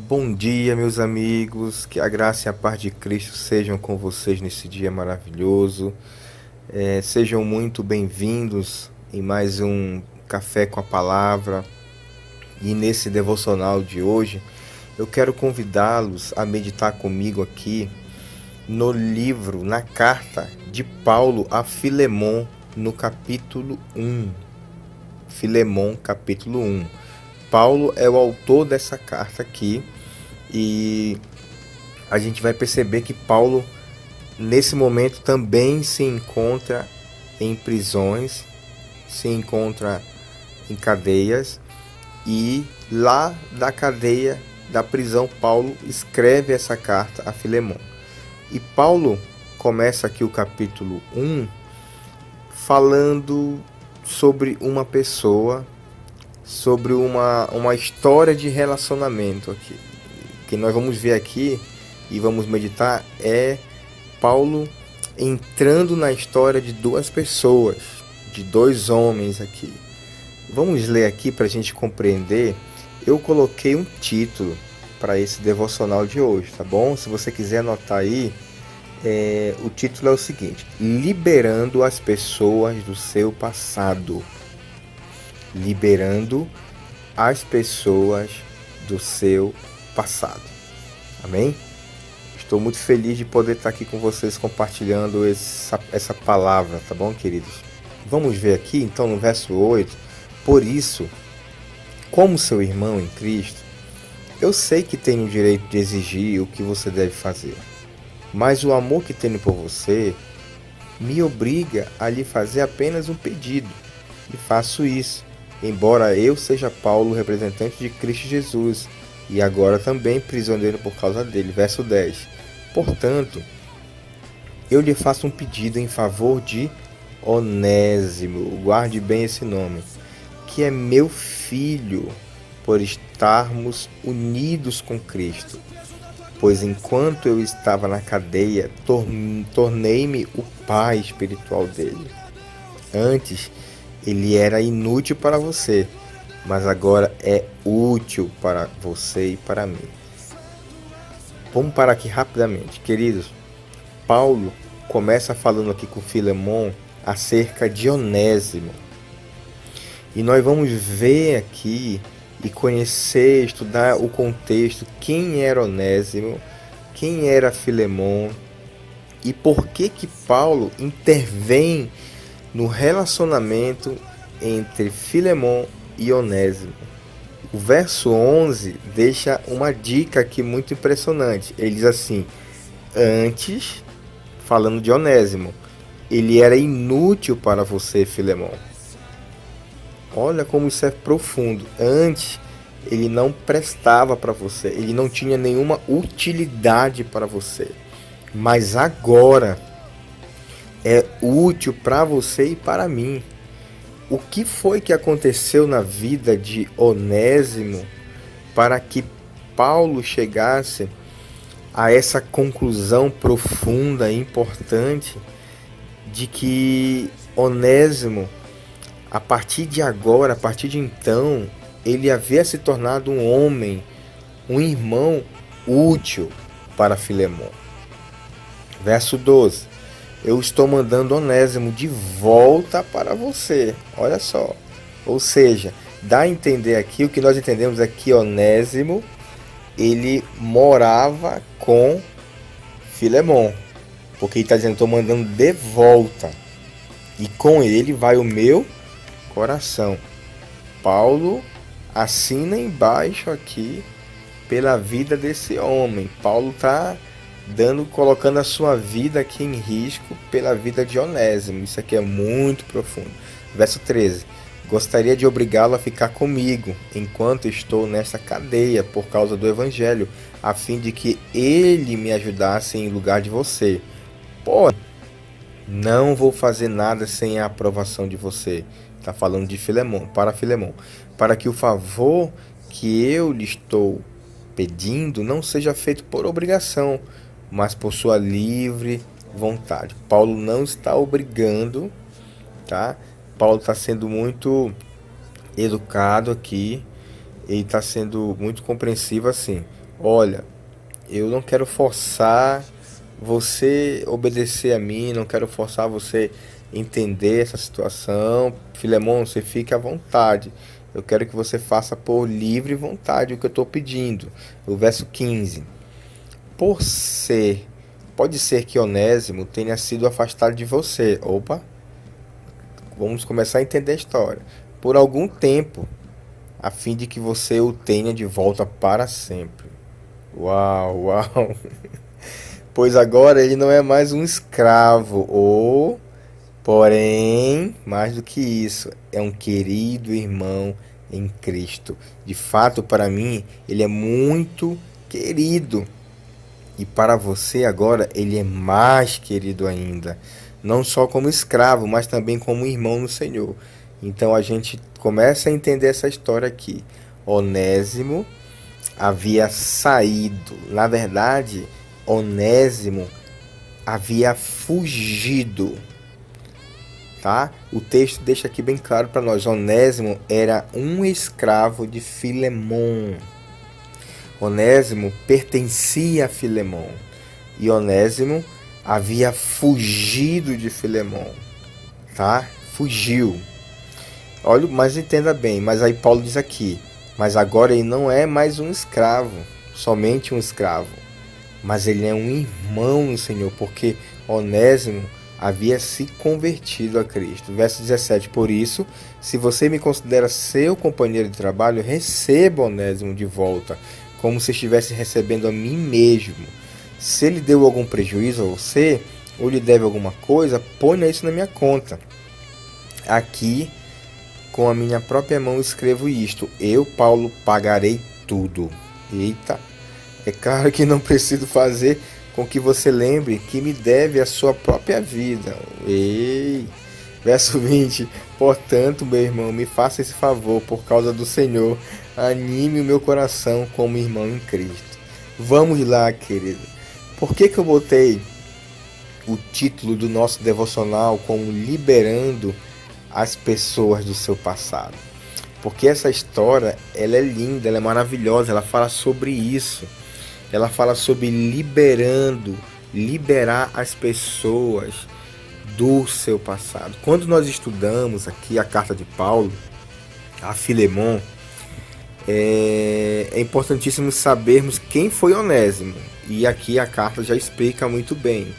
Bom dia, meus amigos. Que a graça e a paz de Cristo sejam com vocês nesse dia maravilhoso. Sejam muito bem-vindos em mais um Café com a Palavra. E nesse devocional de hoje, eu quero convidá-los a meditar comigo aqui no livro, na carta de Paulo a Filemon, no capítulo 1. Filemon, capítulo 1. Paulo é o autor dessa carta aqui e a gente vai perceber que Paulo, nesse momento, também se encontra em prisões, se encontra em cadeias e lá da cadeia, da prisão, Paulo escreve essa carta a Filemon. E Paulo começa aqui o capítulo 1 falando sobre uma pessoa, sobre uma história de relacionamento aqui. O que nós vamos ver aqui e vamos meditar é Paulo entrando na história de duas pessoas, de dois homens aqui. Vamos ler aqui para a gente compreender. Eu coloquei um título para esse devocional de hoje, tá bom? Se você quiser anotar aí, o título é o seguinte: Liberando as pessoas do seu passado. Liberando as pessoas do seu passado. Amém? Estou muito feliz de poder estar aqui com vocês compartilhando essa palavra, tá bom, queridos? Vamos ver aqui, então, no verso 8. Por isso, como seu irmão em Cristo, eu sei que tenho o direito de exigir o que você deve fazer, mas o amor que tenho por você me obriga a lhe fazer apenas um pedido, e faço isso, embora eu seja Paulo, representante de Cristo Jesus, e agora também prisioneiro por causa dele. Verso 10. Portanto, eu lhe faço um pedido em favor de Onésimo, guarde bem esse nome, que é meu filho, por estarmos unidos com Cristo. Pois enquanto eu estava na cadeia, tornei-me o pai espiritual dele. Antes, ele era inútil para você, mas agora é útil para você e para mim. Vamos parar aqui rapidamente, queridos. Paulo começa falando aqui com Filemon acerca de Onésimo. E nós vamos ver aqui e conhecer, estudar o contexto, quem era Onésimo, quem era Filemon e por que Paulo intervém no relacionamento entre Filemon e Onésimo. O verso 11 deixa uma dica aqui muito impressionante. Ele diz assim: antes, falando de Onésimo, ele era inútil para você, Filemon. Olha como isso é profundo. Antes, ele não prestava para você, ele não tinha nenhuma utilidade para você. Mas agora é útil para você e para mim. O que foi que aconteceu na vida de Onésimo para que Paulo chegasse a essa conclusão profunda e importante de que Onésimo, a partir de agora, a partir de então, ele havia se tornado um homem, um irmão útil para Filemon. Verso 12. Eu estou mandando Onésimo de volta para você. Olha só. Ou seja, dá a entender aqui, o que nós entendemos é que Onésimo, ele morava com Filemon. Porque ele está dizendo, estou mandando de volta. E com ele vai o meu coração. Paulo assina embaixo aqui pela vida desse homem. Paulo está colocando a sua vida aqui em risco pela vida de Onésimo. Isso aqui é muito profundo. Verso 13. Gostaria de obrigá-lo a ficar comigo enquanto estou nesta cadeia por causa do evangelho, a fim de que ele me ajudasse em lugar de você. Pô, não vou fazer nada sem a aprovação de você. Está falando de Filemon, para que o favor que eu lhe estou pedindo não seja feito por obrigação, mas por sua livre vontade. Paulo não está obrigando, tá? Paulo está sendo muito educado aqui, ele está sendo muito compreensivo assim. olha, eu não quero forçar você obedecer a mim, não quero forçar você entender essa situação. Filemon, você fique à vontade. Eu quero que você faça por livre vontade o que eu estou pedindo. O verso 15. Por ser, pode ser que Onésimo tenha sido afastado de você. Opa, vamos começar a entender a história. Por algum tempo, a fim de que você o tenha de volta para sempre. Uau, uau. Pois agora ele não é mais um escravo, ou, porém, mais do que isso, é um querido irmão em Cristo. De fato, para mim, ele é muito querido. E para você agora, ele é mais querido ainda. Não só como escravo, mas também como irmão no Senhor. Então a gente começa a entender essa história aqui. Onésimo havia saído. Na verdade, Onésimo havia fugido, tá? O texto deixa aqui bem claro para nós. Onésimo era um escravo de Filemon. Onésimo pertencia a Filemon. E Onésimo havia fugido de Filemon, tá? Fugiu. Olha, mas entenda bem, mas aí Paulo diz aqui, mas agora ele não é mais um escravo, somente um escravo, mas ele é um irmão no Senhor, porque Onésimo havia se convertido a Cristo. Verso 17, por isso, se você me considera seu companheiro de trabalho, receba Onésimo de volta, como se estivesse recebendo a mim mesmo. Se ele deu algum prejuízo a você, ou lhe deve alguma coisa, ponha isso na minha conta. Aqui, com a minha própria mão escrevo isto. Eu, Paulo, pagarei tudo. Eita, é claro que não preciso fazer com que você lembre que me deve a sua própria vida. Ei! Verso 20. Portanto, meu irmão, me faça esse favor, por causa do Senhor. Anime o meu coração como irmão em Cristo. Vamos lá, querido. Por que eu botei o título do nosso devocional como Liberando as Pessoas do Seu Passado? Porque essa história, ela é linda, ela é maravilhosa, ela fala sobre isso. Ela fala sobre liberar as pessoas do seu passado. Quando nós estudamos aqui a carta de Paulo a Filemon, é importantíssimo sabermos quem foi Onésimo. E aqui a carta já explica muito bem.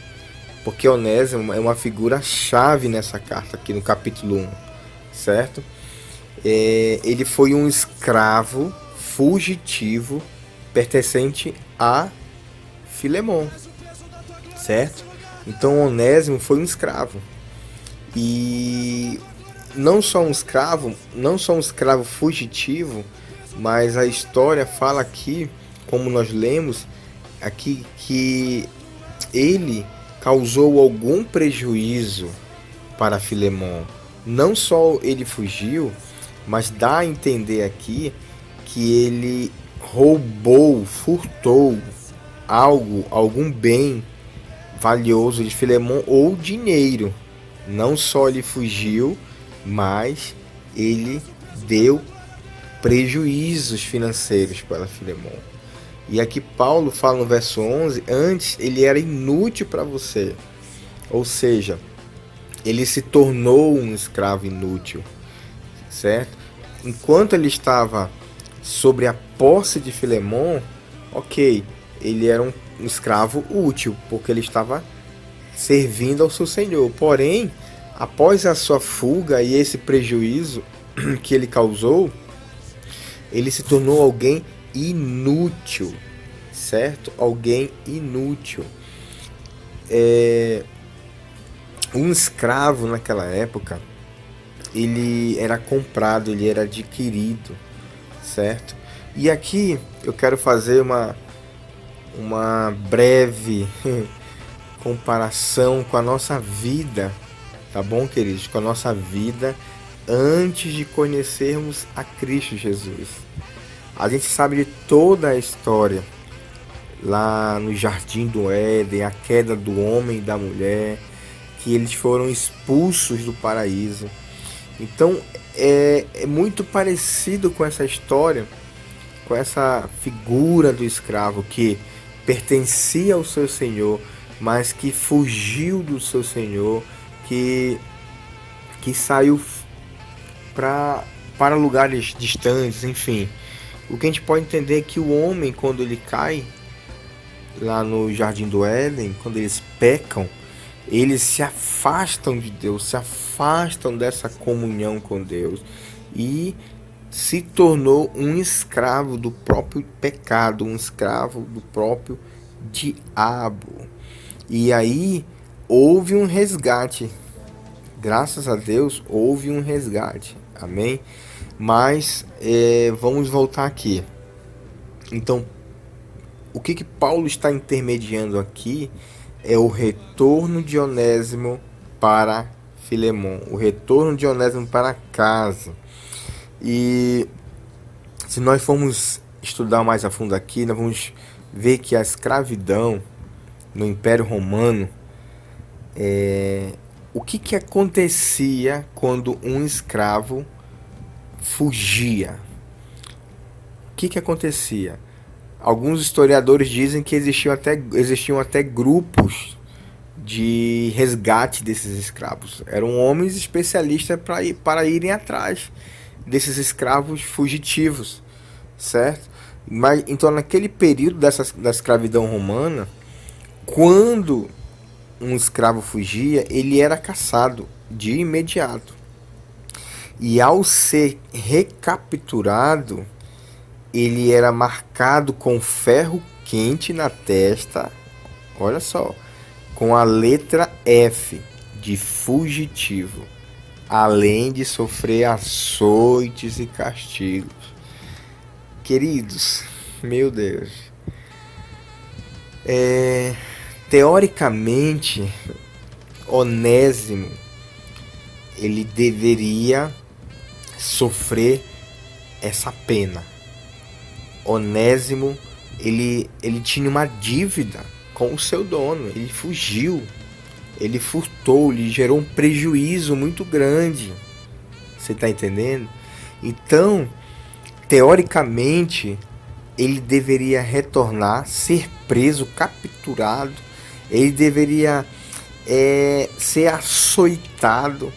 Porque Onésimo é uma figura-chave nessa carta, aqui no capítulo 1, certo? Ele foi um escravo fugitivo pertencente a Filemon, certo? Então Onésimo foi um escravo. E não só um escravo fugitivo, mas a história fala aqui, como nós lemos aqui, que ele causou algum prejuízo para Filemon. Não só ele fugiu, mas dá a entender aqui que ele roubou, furtou algum bem valioso de Filemon ou dinheiro. Não só ele fugiu, mas ele deu prejuízos financeiros para Filemon. E aqui Paulo fala no verso 11, antes ele era inútil para você. Ou seja, ele se tornou um escravo inútil, certo? Enquanto ele estava sobre a posse de Filemon, ok, ele era um escravo útil, porque ele estava servindo ao seu senhor. Porém, após a sua fuga e esse prejuízo que ele causou, ele se tornou alguém inútil, certo? Alguém inútil. Um escravo naquela época, ele era comprado, ele era adquirido, certo? E aqui eu quero fazer uma breve comparação com a nossa vida, tá bom, queridos? Com a nossa vida antes de conhecermos a Cristo Jesus. A gente sabe de toda a história lá no Jardim do Éden, a queda do homem e da mulher, que eles foram expulsos do paraíso. Então é muito parecido com essa história com essa figura do escravo que pertencia ao seu senhor, mas que fugiu do seu senhor, que saiu para lugares distantes, enfim. O que a gente pode entender é que o homem, quando ele cai lá no Jardim do Éden, quando eles pecam, eles se afastam de Deus, se afastam dessa comunhão com Deus e se tornou um escravo do próprio pecado, um escravo do próprio diabo. E aí houve um resgate. Graças a Deus houve um resgate. Amém? Mas vamos voltar aqui. Então, o que Paulo está intermediando aqui é o retorno de Onésimo para Filemon, o retorno de Onésimo para casa. E se nós formos estudar mais a fundo aqui, nós vamos ver que a escravidão no Império Romano, o que acontecia quando um escravo fugia? O que acontecia? Alguns historiadores dizem que existiam até grupos de resgate desses escravos. Eram homens especialistas para irem atrás desses escravos fugitivos, certo? Mas então, naquele período da escravidão romana, quando um escravo fugia, ele era caçado de imediato. E ao ser recapturado, ele era marcado com ferro quente na testa, olha só, com a letra F de fugitivo, além de sofrer açoites e castigos. Queridos, meu Deus, teoricamente, Onésimo, ele deveria sofrer essa pena. Onésimo, ele tinha uma dívida com o seu dono, ele fugiu, ele furtou, ele gerou um prejuízo muito grande. Você está entendendo? Então, teoricamente, ele deveria retornar, ser preso, capturado, ele deveria ser açoitado,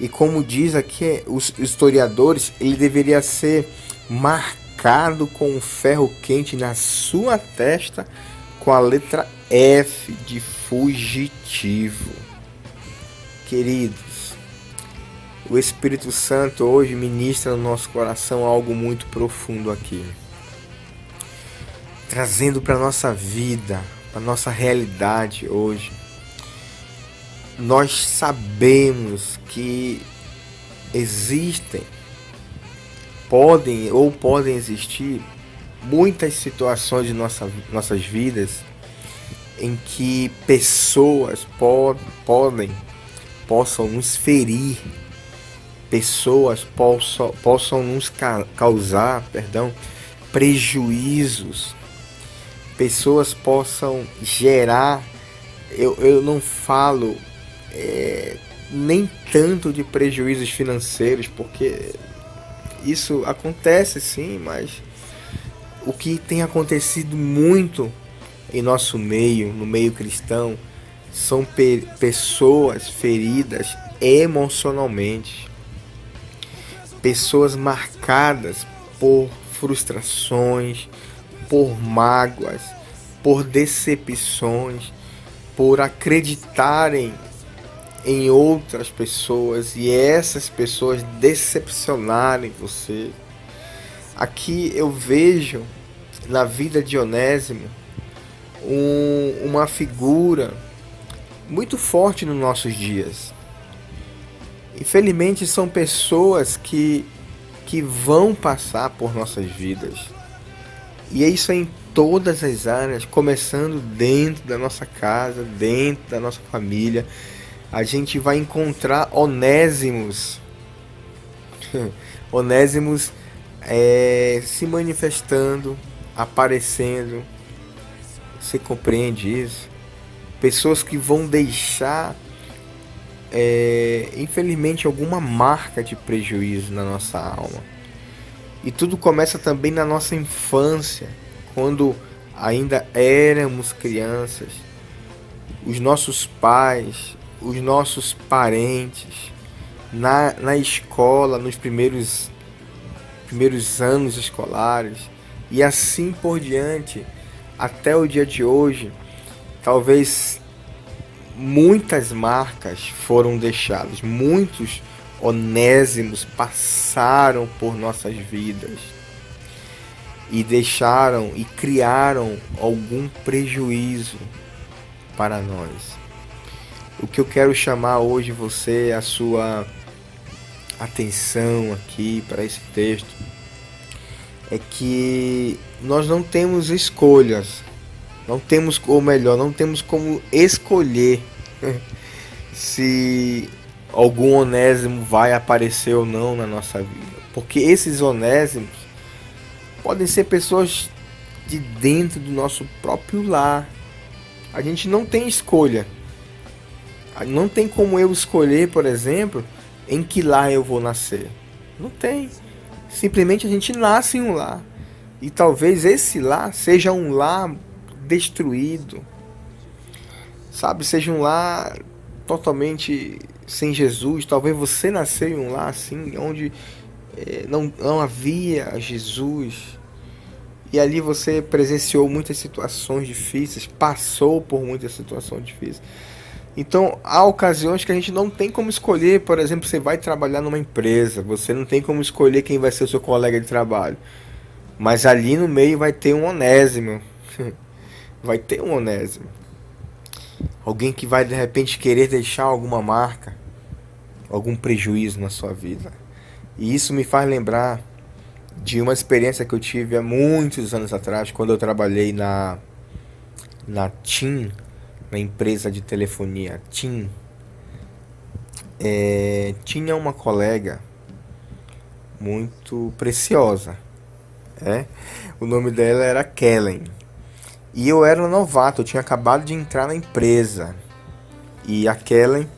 e como diz aqui os historiadores, ele deveria ser marcado com um ferro quente na sua testa com a letra F de fugitivo. Queridos, o Espírito Santo hoje ministra no nosso coração algo muito profundo aqui, trazendo para a nossa vida, para a nossa realidade hoje. Nós sabemos que podem existir muitas situações de nossas vidas em que pessoas possam nos ferir, pessoas possam nos causar, prejuízos, pessoas possam gerar, eu não falo nem tanto de prejuízos financeiros, porque isso acontece sim, mas o que tem acontecido muito em nosso meio, no meio cristão, são pessoas feridas emocionalmente, pessoas marcadas por frustrações, por mágoas, por decepções, por acreditarem em outras pessoas e essas pessoas decepcionarem você. Aqui eu vejo na vida de Onésimo uma figura muito forte nos nossos dias. Infelizmente são pessoas que vão passar por nossas vidas, e é isso em todas as áreas, começando dentro da nossa casa, dentro da nossa família. A gente vai encontrar Onésimos se manifestando, aparecendo. Você compreende isso? Pessoas que vão deixar infelizmente alguma marca de prejuízo na nossa alma. E tudo começa também na nossa infância, quando ainda éramos crianças. Os nossos pais, os nossos parentes, na escola, nos primeiros anos escolares, e assim por diante, até o dia de hoje, talvez muitas marcas foram deixadas, muitos onésimos passaram por nossas vidas e deixaram e criaram algum prejuízo para nós. O que eu quero chamar hoje você, a sua atenção aqui para esse texto, é que nós não temos escolhas, não temos, ou melhor, não temos como escolher se algum onésimo vai aparecer ou não na nossa vida, porque esses onésimos podem ser pessoas de dentro do nosso próprio lar. A gente não tem escolha, não tem como eu escolher, por exemplo, em que lar eu vou nascer. Não tem. Simplesmente a gente nasce em um lar. E talvez esse lar seja um lar destruído. Sabe, seja um lar totalmente sem Jesus. Talvez você nasceu em um lar assim, onde não havia Jesus. E ali você presenciou muitas situações difíceis, passou por muitas situações difíceis. Então, há ocasiões que a gente não tem como escolher. Por exemplo, você vai trabalhar numa empresa, você não tem como escolher quem vai ser o seu colega de trabalho. Mas ali no meio vai ter um onésimo. Vai ter um onésimo. Alguém que vai de repente querer deixar alguma marca, algum prejuízo na sua vida. E isso me faz lembrar de uma experiência que eu tive há muitos anos atrás, quando eu trabalhei na TIM, na empresa de telefonia TIM. Tinha uma colega muito preciosa. O nome dela era Kellen. E eu era um novato, eu tinha acabado de entrar na empresa. E a Kellen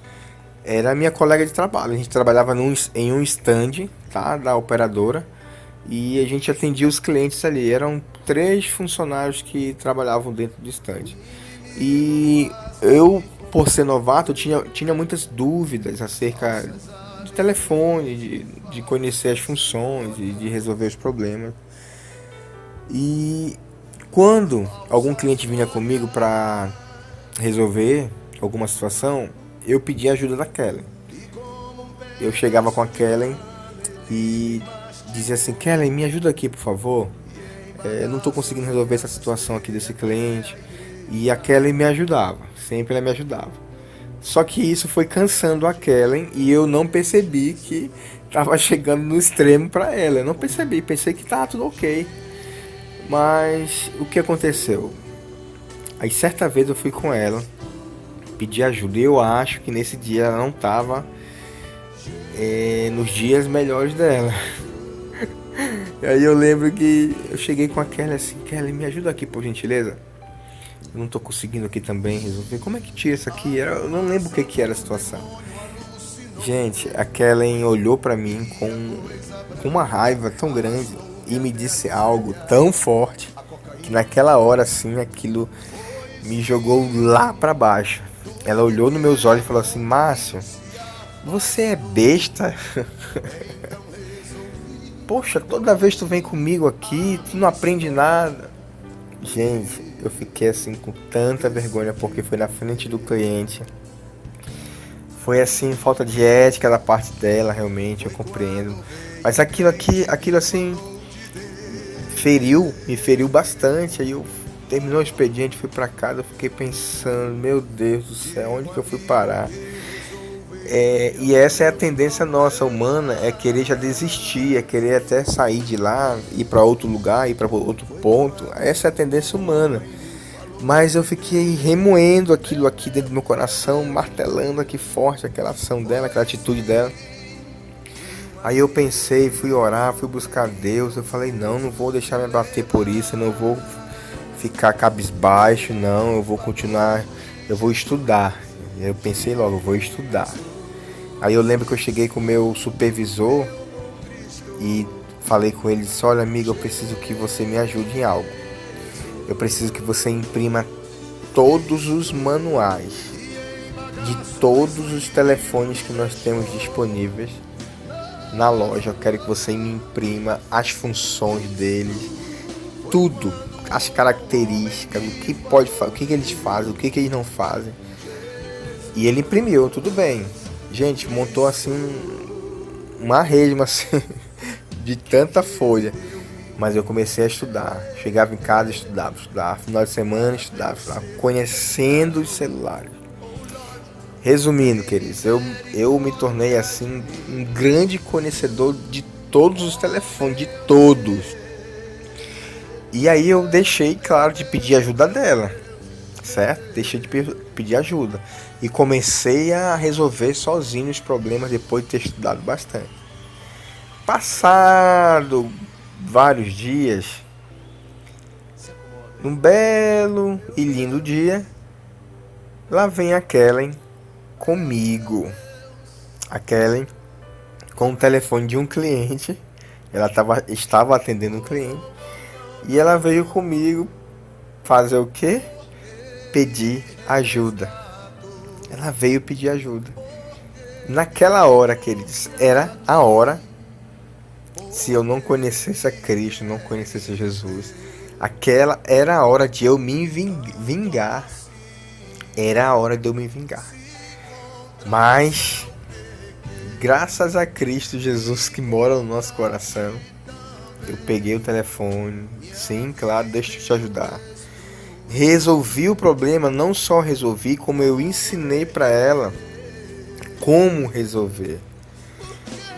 era minha colega de trabalho. A gente trabalhava em um stand, tá, da operadora. E a gente atendia os clientes ali. Eram 3 funcionários que trabalhavam dentro do stand. E eu, por ser novato, tinha muitas dúvidas acerca do telefone, de conhecer as funções, de resolver os problemas. E quando algum cliente vinha comigo para resolver alguma situação, eu pedia ajuda da Kellen. Eu chegava com a Kellen e dizia assim: Kellen, me ajuda aqui, por favor. Eu não estou conseguindo resolver essa situação aqui desse cliente. E a Kellen me ajudava, sempre ela me ajudava. Só que isso foi cansando a Kellen e eu não percebi que estava chegando no extremo para ela. Eu não percebi, pensei que estava tudo ok. Mas o que aconteceu? Aí certa vez eu fui com ela, pedi ajuda. E eu acho que nesse dia ela não estava nos dias melhores dela. E aí eu lembro que eu cheguei com a Kellen assim: Kellen, me ajuda aqui, por gentileza. Eu não tô conseguindo aqui também resolver. Como é que tira isso aqui? Eu não lembro o que era a situação. Gente, a Kellen olhou pra mim com uma raiva tão grande e me disse algo tão forte que naquela hora assim aquilo me jogou lá pra baixo. Ela olhou nos meus olhos e falou assim: Márcio, você é besta? Poxa, toda vez tu vem comigo aqui, tu não aprende nada. Gente, eu fiquei assim com tanta vergonha, porque foi na frente do cliente. Foi assim, falta de ética da parte dela, realmente, eu compreendo. Mas aquilo assim me feriu bastante. Aí eu terminou o expediente, fui pra casa, eu fiquei pensando: meu Deus do céu, onde que eu fui parar? E essa é a tendência nossa, humana, é querer já desistir, é querer até sair de lá, ir para outro lugar, ir para outro ponto. Essa é a tendência humana. Mas eu fiquei remoendo aquilo aqui dentro do meu coração, martelando aqui forte aquela ação dela, aquela atitude dela. Aí eu pensei, fui orar, fui buscar Deus. Eu falei: não vou deixar me abater por isso, eu não vou ficar cabisbaixo, não, eu vou continuar, eu vou estudar. Eu pensei logo: eu vou estudar. Aí eu lembro que eu cheguei com o meu supervisor e falei com ele, disse, olha amigo, eu preciso que você me ajude em algo. Eu preciso que você imprima todos os manuais de todos os telefones que nós temos disponíveis na loja. Eu quero que você me imprima as funções deles, tudo, as características, o que pode fazer, o que eles fazem, o que eles não fazem. E ele imprimiu, tudo bem. Gente, montou assim uma resma assim, de tanta folha. Mas eu comecei a estudar. Chegava em casa, estudava. Final de semana, estudava. Conhecendo os celulares. Resumindo, queridos, eu me tornei assim um grande conhecedor de todos os telefones, de todos. E aí eu deixei, claro, de pedir ajuda dela, certo? Deixei de pedir ajuda. E comecei a resolver sozinho os problemas depois de ter estudado bastante. Passado vários dias, num belo e lindo dia, lá vem a Kellen comigo. A Kellen com o telefone de um cliente. Ela estava atendendo um cliente. E ela veio comigo fazer o quê? Pedir ajuda. Ela veio pedir ajuda. Naquela hora, queridos, era a hora, se eu não conhecesse a Cristo, não conhecesse Jesus, aquela era a hora de eu me vingar. Era a hora de eu me vingar. Mas, graças a Cristo Jesus que mora no nosso coração, eu peguei o telefone, sim, claro, deixa eu te ajudar. Resolvi o problema, não só resolvi, como eu ensinei para ela como resolver.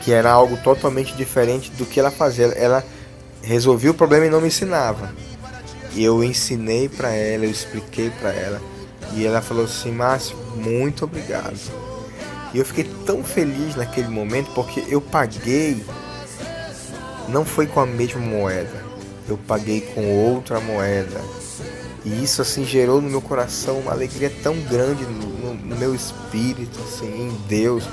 Que era algo totalmente diferente do que ela fazia. Ela resolvia o problema e não me ensinava. E eu ensinei para ela, eu expliquei para ela. E ela falou assim, Márcio, muito obrigado. E eu fiquei tão feliz naquele momento, porque eu paguei, não foi com a mesma moeda, eu paguei com outra moeda. E isso assim gerou no meu coração uma alegria tão grande no meu espírito, assim, em Deus,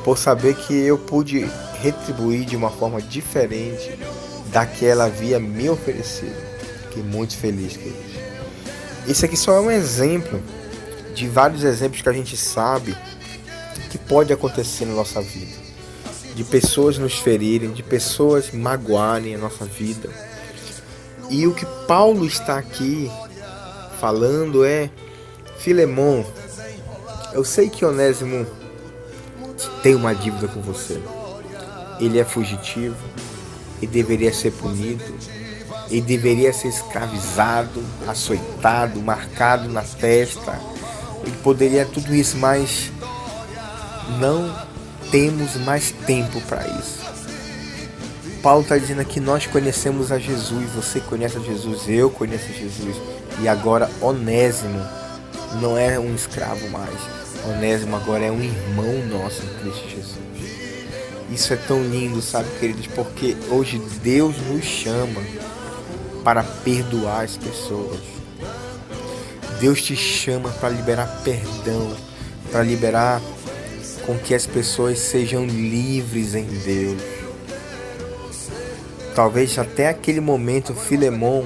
por saber que eu pude retribuir de uma forma diferente da que ela havia me oferecido. Fiquei muito feliz, queridos. Esse aqui só é um exemplo de vários exemplos que a gente sabe que pode acontecer na nossa vida. De pessoas nos ferirem, de pessoas magoarem a nossa vida. E o que Paulo está aqui falando é, Filemon, eu sei que Onésimo tem uma dívida com você. Ele é fugitivo, ele deveria ser punido, ele deveria ser escravizado, açoitado, marcado na testa. Ele poderia tudo isso, mas não temos mais tempo para isso. Paulo está dizendo aqui, nós conhecemos a Jesus, você conhece a Jesus, eu conheço a Jesus. E agora Onésimo não é um escravo mais. Onésimo agora é um irmão nosso em Cristo Jesus. Isso é tão lindo, sabe, queridos? Porque hoje Deus nos chama para perdoar as pessoas. Deus te chama para liberar perdão, para liberar com que as pessoas sejam livres em Deus. Talvez até aquele momento Filemon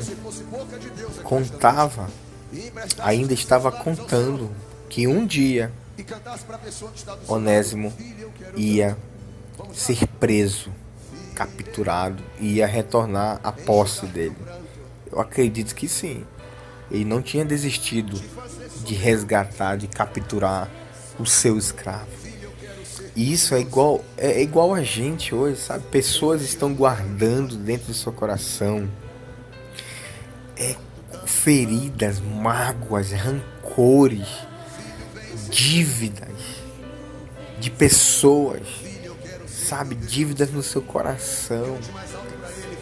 ainda estava contando que um dia Onésimo ia ser preso, capturado, e ia retornar à posse dele. Eu acredito que sim. Ele não tinha desistido de resgatar, de capturar o seu escravo. E isso é igual a gente hoje, sabe? Pessoas estão guardando dentro do seu coração feridas, mágoas, rancores, dívidas de pessoas, sabe? Dívidas no seu coração,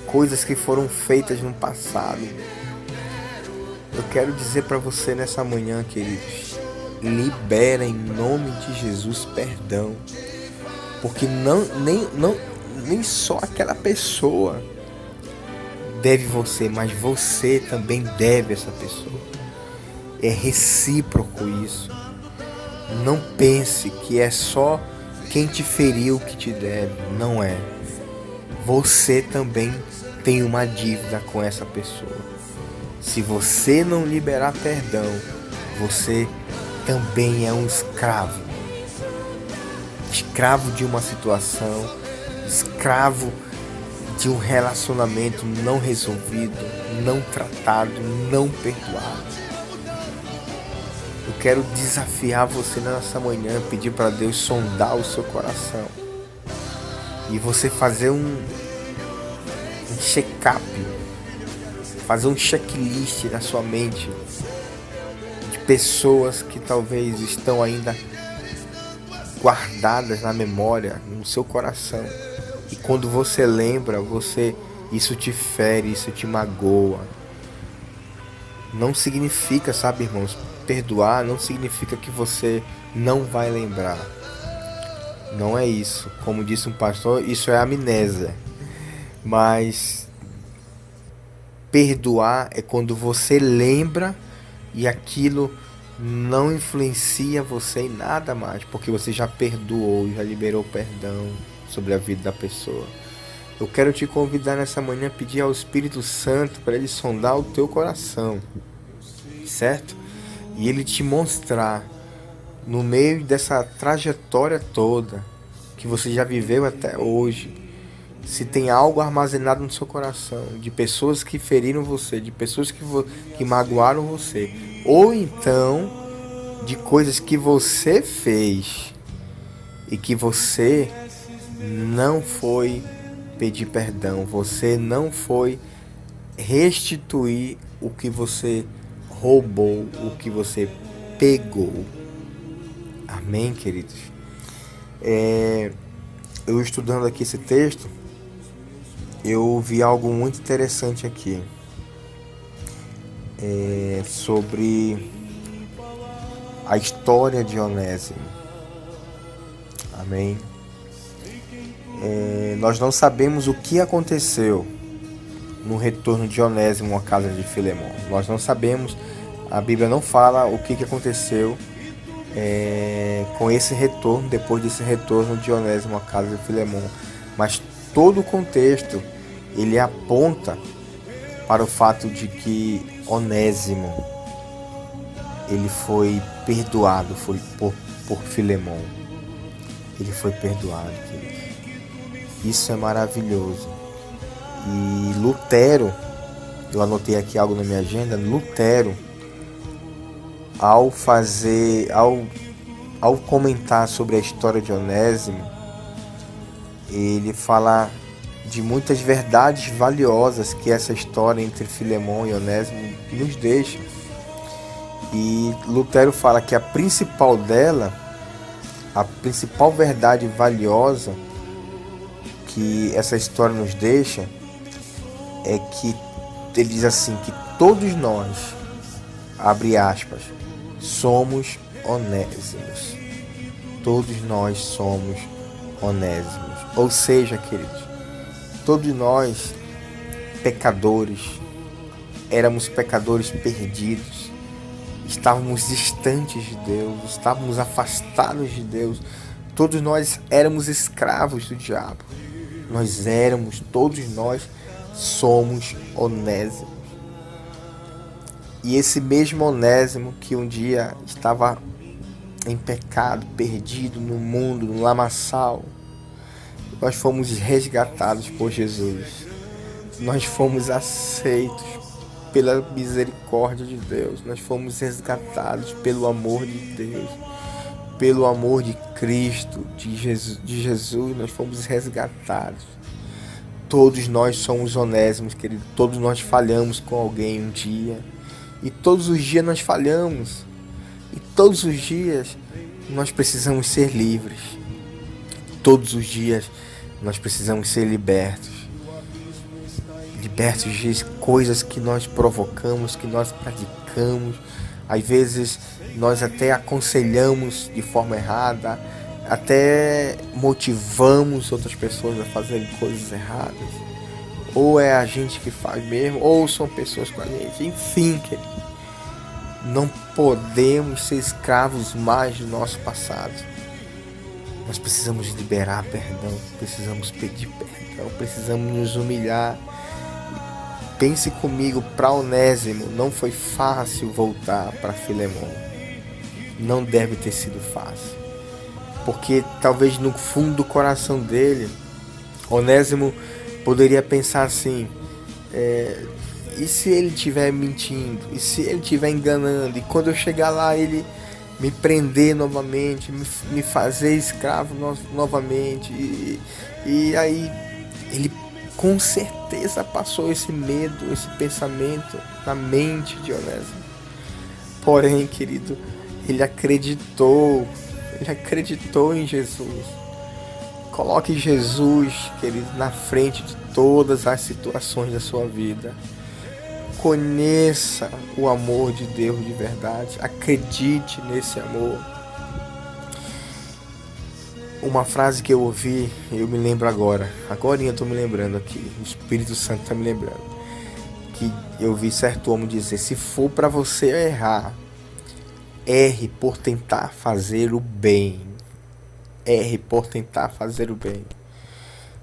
coisas que foram feitas no passado. Eu quero dizer para você nessa manhã, queridos, libera em nome de Jesus perdão, porque nem só aquela pessoa deve você, mas você também deve essa pessoa. É recíproco isso. Não pense que é só quem te feriu que te deve. Não é. você também tem uma dívida com essa pessoa. Se você não liberar perdão, você também é um escravo. Escravo de uma situação, escravo de um relacionamento não resolvido, não tratado, não perdoado. Eu quero desafiar você nessa manhã, pedir para Deus sondar o seu coração e você fazer um check-up, fazer um checklist na sua mente de pessoas que talvez estão ainda guardadas na memória, no seu coração. E quando você lembra, isso te fere, isso te magoa. Não significa, sabe, irmãos, perdoar não significa que você não vai lembrar. Não é isso. Como disse um pastor, isso é amnésia. Mas perdoar é quando você lembra e aquilo não influencia você em nada mais, porque você já perdoou, já liberou perdão sobre a vida da pessoa. Eu quero te convidar nessa manhã a pedir ao Espírito Santo para ele sondar o teu coração, certo? E ele te mostrar, no meio dessa trajetória toda que você já viveu até hoje, se tem algo armazenado no seu coração, de pessoas que feriram você, de pessoas que magoaram você, ou então de coisas que você fez e que você não foi pedir perdão, você não foi restituir o que você roubou, o que você pegou. Amém, queridos? Eu estudando aqui esse texto, eu vi algo muito interessante aqui, sobre a história de Onésimo. Amém? Nós não sabemos o que aconteceu no retorno de Onésimo à casa de Filemon. Nós não sabemos, a Bíblia não fala o que aconteceu com esse retorno, depois desse retorno de Onésimo à casa de Filemon. Mas todo o contexto, ele aponta para o fato de que Onésimo, ele foi perdoado por Filemon. Ele foi perdoado, querido. Isso é maravilhoso. E Lutero, eu anotei aqui algo na minha agenda, Lutero, ao comentar sobre a história de Onésimo, ele fala de muitas verdades valiosas que essa história entre Filemon e Onésimo nos deixa. E Lutero fala que a principal verdade valiosa que essa história nos deixa é que ele diz assim, que todos nós, abre aspas, somos Onésimos. Todos nós somos Onésimos. Ou seja, queridos, todos nós, pecadores, éramos pecadores perdidos, estávamos distantes de Deus, estávamos afastados de Deus, todos nós éramos escravos do diabo. Todos nós somos Onésimos. E esse mesmo Onésimo que um dia estava em pecado, perdido no mundo, no lamaçal, nós fomos resgatados por Jesus. Nós fomos aceitos pela misericórdia de Deus. Nós fomos resgatados pelo amor de Deus, pelo amor de Cristo, de Jesus, nós fomos resgatados. Todos nós somos Onésimos, querido. Todos nós falhamos com alguém um dia. E todos os dias nós falhamos. E todos os dias nós precisamos ser livres. Todos os dias nós precisamos ser libertos. Libertos de coisas que nós provocamos, que nós praticamos. Às vezes nós até aconselhamos de forma errada, até motivamos outras pessoas a fazerem coisas erradas. Ou é a gente que faz mesmo, ou são pessoas com a gente. Enfim, querido, não podemos ser escravos mais do nosso passado. Nós precisamos liberar perdão, precisamos pedir perdão, precisamos nos humilhar. Pense comigo, para Onésimo não foi fácil voltar para Filemon. Não deve ter sido fácil. Porque talvez no fundo do coração dele, Onésimo poderia pensar assim, e se ele estiver mentindo? E se ele estiver enganando? E quando eu chegar lá, ele me prender novamente, me fazer escravo novamente. E aí ele com certeza passou esse medo, esse pensamento na mente de Onésimo. Porém, querido, ele acreditou em Jesus. Coloque Jesus, querido, na frente de todas as situações da sua vida. Conheça o amor de Deus de verdade. Acredite nesse amor. Uma frase que eu ouvi, eu me lembro agora eu estou me lembrando aqui, o Espírito Santo está me lembrando, que eu vi certo homem dizer: se for para você errar, erre por tentar fazer o bem. Erre por tentar fazer o bem.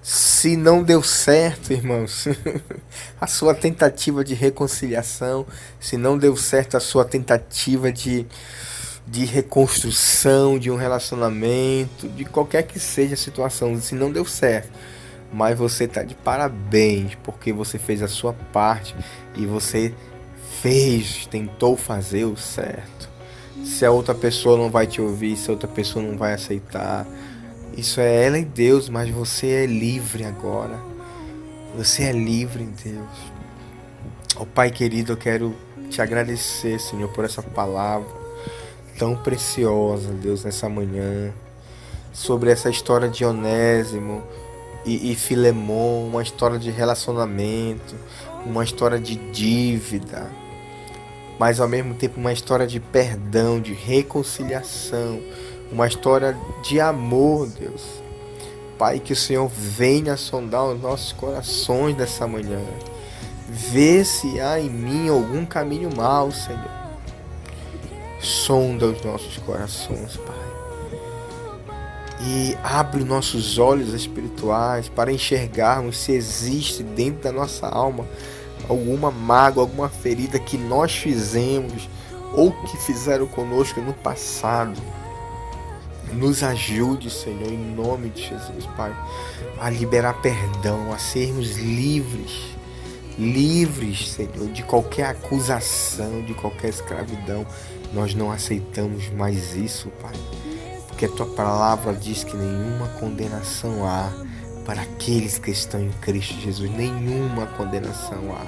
Se não deu certo, irmãos, a sua tentativa de reconciliação, se não deu certo a sua tentativa de reconstrução de um relacionamento, de qualquer que seja a situação, se não deu certo, mas você está de parabéns, porque você fez a sua parte e você tentou fazer o certo. Se a outra pessoa não vai te ouvir, se a outra pessoa não vai aceitar, isso é ela e Deus, mas você é livre agora. Você é livre em Deus. Ó Pai querido, eu quero te agradecer, Senhor, por essa palavra tão preciosa, Deus, nessa manhã, sobre essa história de Onésimo e Filemon, uma história de relacionamento, uma história de dívida, mas ao mesmo tempo uma história de perdão, de reconciliação, uma história de amor, Deus. Pai, que o Senhor venha sondar os nossos corações nessa manhã. Vê se há em mim algum caminho mau, Senhor. Sonda os nossos corações, Pai. E abre nossos olhos espirituais para enxergarmos se existe dentro da nossa alma alguma mágoa, alguma ferida que nós fizemos ou que fizeram conosco no passado. Nos ajude, Senhor, em nome de Jesus, Pai, a liberar perdão, a sermos livres, Senhor, de qualquer acusação, de qualquer escravidão. Nós não aceitamos mais isso, Pai, porque a Tua palavra diz que nenhuma condenação há para aqueles que estão em Cristo Jesus, nenhuma condenação há.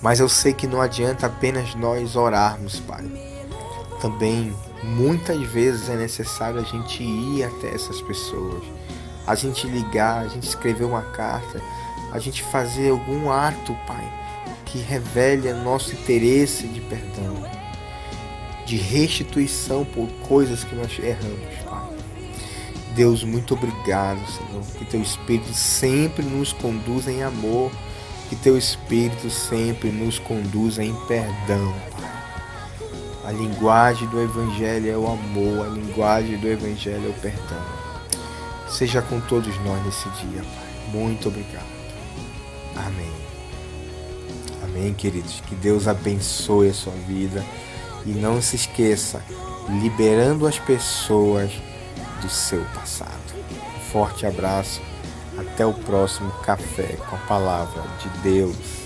Mas eu sei que não adianta apenas nós orarmos, Pai. Também muitas vezes é necessário a gente ir até essas pessoas, a gente ligar, a gente escrever uma carta, a gente fazer algum ato, Pai, que revele nosso interesse de perdão, de restituição por coisas que nós erramos, Pai. Deus, muito obrigado, Senhor, que Teu Espírito sempre nos conduza em amor, que Teu Espírito sempre nos conduza em perdão, Pai. A linguagem do Evangelho é o amor, a linguagem do Evangelho é o perdão. Seja com todos nós nesse dia, Pai. Muito obrigado. Amém. Amém, queridos. Que Deus abençoe a sua vida. E não se esqueça, liberando as pessoas do seu passado. Um forte abraço. Até o próximo Café com a Palavra de Deus.